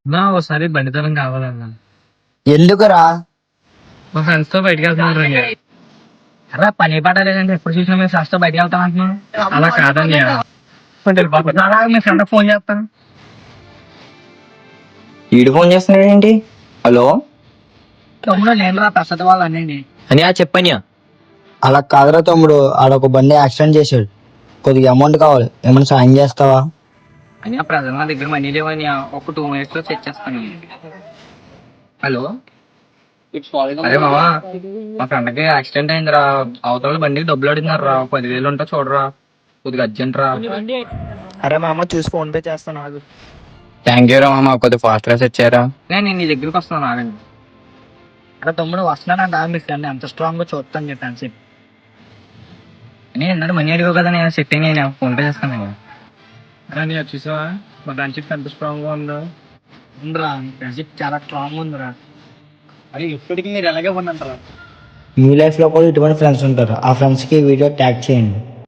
ఒకసారి బండితనం కావాలన్నా. ఎందుకురా? మా ఫ్రెండ్స్ తో బయటకు వెళ్తున్నాను. అలా పని పాట లేదంటే ఎప్పుడు చూసినా మేము ఫ్రెండ్స్ తో బయటకు వెళ్తాం అంటున్నాను. అలా కాదని మీ ఫ్రెండ్ ఫోన్ చేస్తాను. ఈడు ఫోన్ చేస్తున్నాడు ఏంటి? హలో తమ్ముడు నేను రా ప్రసాద్ వాళ్ళు అన్నీ అని చెప్పనియా. అలా కాదురా తమ్ముడు, ఆడొక బండి యాక్సిడెంట్ చేశాడు, కొద్దిగా అమౌంట్ కావాలి, ఏమైనా సాయం చేస్తావా? అని ప్రజెంట్ నా దగ్గర మనీ లేవని ఒక 2 minutes లో చెక్ చేస్తాను. హలో అరే మామా, మా ఫ్రెండ్కి యాక్సిడెంట్ అయిందిరా. అవతల బండికి డబ్బులు అడిగినారు రా. 10,000 ఉంటా చూడరా, కొద్దిగా అర్జెంట్ రా. అరే మామ చూసి ఫోన్ పే చేస్తాను ఆగు. థ్యాంక్ యూ రా మామ, కొద్దిగా ఫాస్ట్ గా వచ్చారా. నేను నీ దగ్గరికి వస్తాను ఆగండి. అరే తమ్ముడు వస్తున్నాడంట మీ ఫ్రెండ్ ఎంత స్ట్రాంగ్ గా చూస్తాను చెప్పాను చెప్పి. నేను ఎన్నడూ మనీ అడిగావు కదా, నేను సెట్టింగ్ నేను ఫోన్ పే చేస్తాను. నేను వచ్చేసావా? మా ఫ్రెండ్షిప్ ఎంత స్ట్రాంగ్ గా ఉందో. ఉందిరా, ఫ్రెండ్షిప్ చాలా స్ట్రాంగ్ ఉందిరా. అది ఇప్పటికీ మీరు ఎలాగే ఉందంటారా? మీ లైఫ్ లో కూడా ఇటువంటి ఫ్రెండ్స్ ఉంటారు, ఆ ఫ్రెండ్స్ కి వీడియో ట్యాగ్ చేయండి.